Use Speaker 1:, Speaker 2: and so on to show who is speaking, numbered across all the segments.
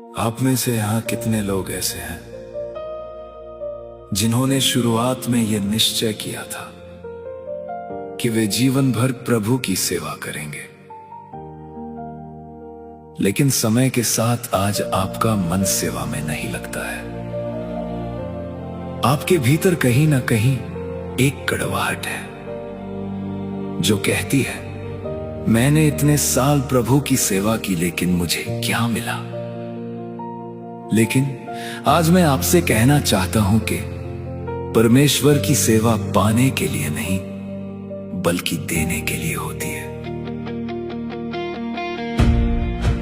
Speaker 1: आप में से यहाँ कितने लोग ऐसे हैं जिन्होंने शुरुआत में यह निश्चय किया था कि वे जीवन भर प्रभु की सेवा करेंगे, लेकिन समय के साथ आज आपका मन सेवा में नहीं लगता है। आपके भीतर कहीं ना कहीं एक कड़वाहट है जो कहती है, मैंने इतने साल प्रभु की सेवा की, लेकिन मुझे क्या मिला। लेकिन आज मैं आपसे कहना चाहता हूं कि परमेश्वर की सेवा पाने के लिए नहीं बल्कि देने के लिए होती है।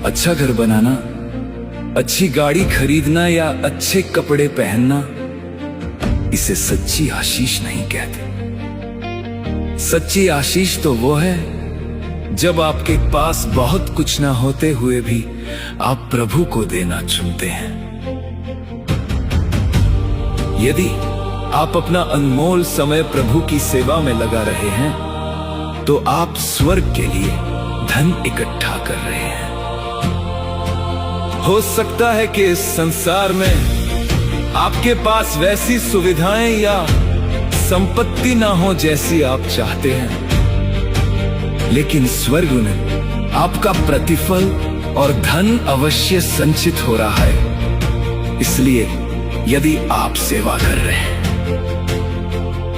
Speaker 1: अच्छा घर बनाना, अच्छी गाड़ी खरीदना या अच्छे कपड़े पहनना, इसे सच्ची आशीष नहीं कहते। सच्ची आशीष तो वो है जब आपके पास बहुत कुछ ना होते हुए भी आप प्रभु को देना चुनते हैं। यदि आप अपना अनमोल समय प्रभु की सेवा में लगा रहे हैं तो आप स्वर्ग के लिए धन इकट्ठा कर रहे हैं। हो सकता है कि इस संसार में आपके पास वैसी सुविधाएं या संपत्ति ना हो जैसी आप चाहते हैं, लेकिन स्वर्ग में आपका प्रतिफल और धन अवश्य संचित हो रहा है। इसलिए यदि आप सेवा कर रहे हैं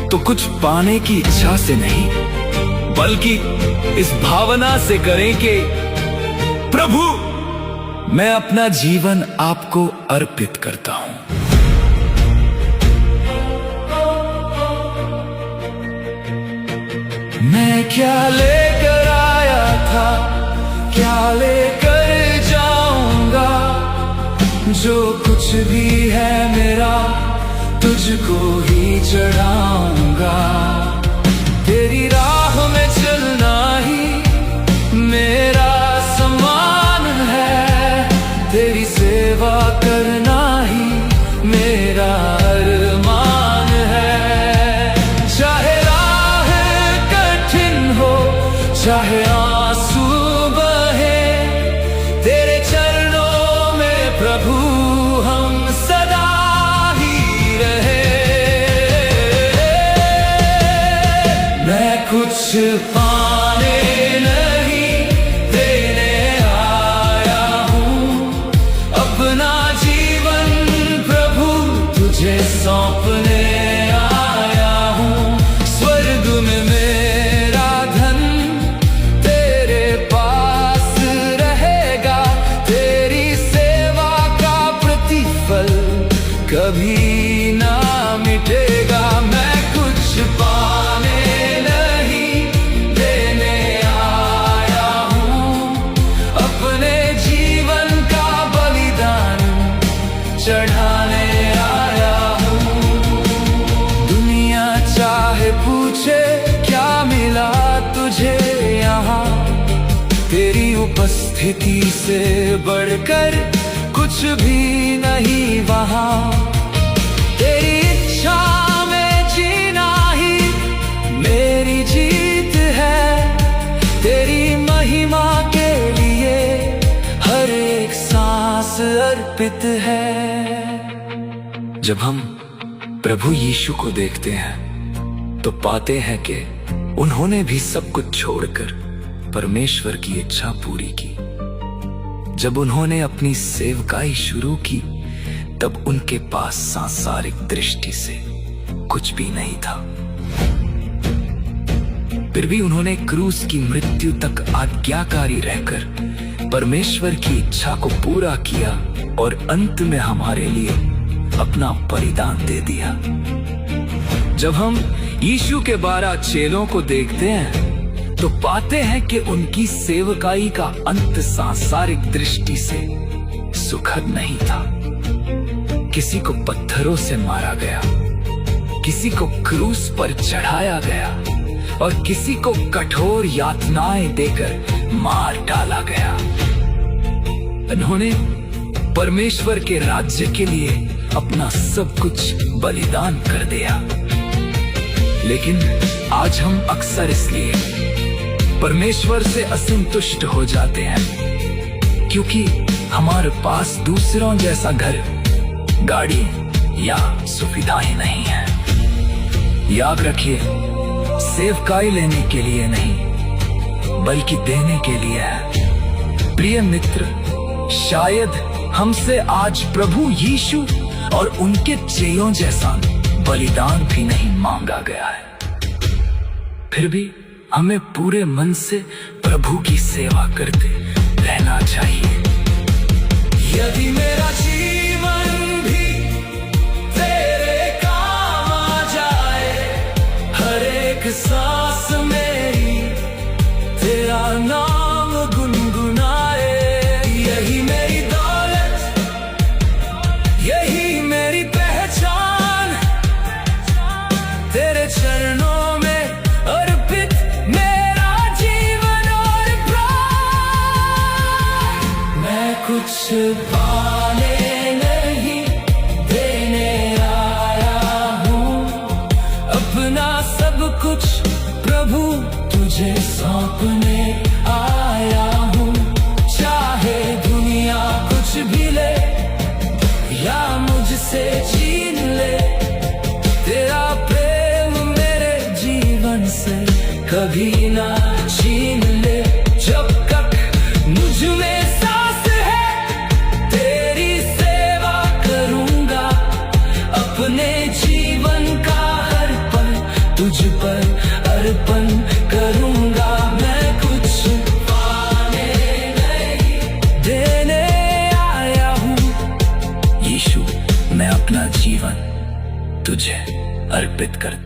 Speaker 1: तो कुछ पाने की इच्छा से नहीं बल्कि इस भावना से करें कि प्रभु, मैं अपना जीवन आपको अर्पित करता हूं। मैं क्या लेकर आया था, क्या लेकर जाऊंगा, जो कुछ भी है मेरा तुझको ही चढ़ाऊंगा। तेरी राह में चलना ही मेरा सम्मान है, तेरी सेवा करना ही मेरा अरमान है। चाहे राह कठिन हो, चाहे आंसू बहे, तेरे चरणों में प्रभु हम सदा ही रहे। मैं कुछ पाने नहीं देने आया हूँ, अपना जीवन प्रभु तुझे सौंपने आया हूँ। स्वर्ग में मेरा धन तेरे पास रहेगा, तेरी सेवा का प्रतिफल कभी ना मिटेगा। मैं कुछ पाने नहीं देने आया हूँ, अपने जीवन का बलिदान चढ़ाने आया हूँ। दुनिया चाहे पूछे क्या मिला तुझे यहाँ, तेरी उपस्थिति से बढ़कर कुछ भी नहीं वहाँ। तेरी इच्छा में जीना ही मेरी जीत है, तेरी महिमा के लिए हर एक सांस अर्पित है। जब हम प्रभु यीशु को देखते हैं तो पाते हैं कि उन्होंने भी सब कुछ छोड़कर परमेश्वर की इच्छा पूरी की। जब उन्होंने अपनी सेवकाई शुरू की तब उनके पास सांसारिक दृष्टि से कुछ भी नहीं था, फिर भी उन्होंने क्रूस की मृत्यु तक आज्ञाकारी रहकर परमेश्वर की इच्छा को पूरा किया और अंत में हमारे लिए अपना बलिदान दे दिया। जब हम यीशु के 12 चेलों को देखते हैं तो पाते हैं कि उनकी सेवकाई का अंत सांसारिक दृष्टि से सुखद नहीं था। किसी को पत्थरों से मारा गया, किसी को क्रूस पर चढ़ाया गया और किसी को कठोर यातनाएं देकर मार डाला गया। उन्होंने परमेश्वर के राज्य के लिए अपना सब कुछ बलिदान कर दिया। लेकिन आज हम अक्सर इसलिए परमेश्वर से असंतुष्ट हो जाते हैं क्योंकि हमारे पास दूसरों जैसा घर, गाड़ी या सुविधाएं नहीं है। याद रखिए, सेवकाई लेने के लिए नहीं बल्कि देने के लिए है। प्रिय मित्र, शायद हमसे आज प्रभु यीशु और उनके चेलों जैसा बलिदान भी नहीं मांगा गया है, फिर भी हमें पूरे मन से प्रभु की सेवा करते रहना चाहिए। यदि मेरा जीवन भी तेरे काम आ जाए, हर एक सांस मेरी तेरा नाम गुनगुनाए, यही मेरी दौलत, यही मेरी पहचान, तेरे चरणों में अर्पित मेरा जीवन और प्राण। मैं कुछ पाने नहीं देने आया हूँ, अपना सब कुछ प्रभु तुझे सौंपने आया हूँ। चाहे दुनिया कुछ भी ले या मुझसे छीन ले, तेरा प्रेम मेरे जीवन से कभी ना छीन ले। जब तक मुझ में सांस है तेरी सेवा करूंगा, अपने जीवन का हर पल तुझ पर अर्पण करूंगा। मैं कुछ पाने नहीं देने आया हूँ, यीशु मैं अपना जीवन तुझे अर्पित कर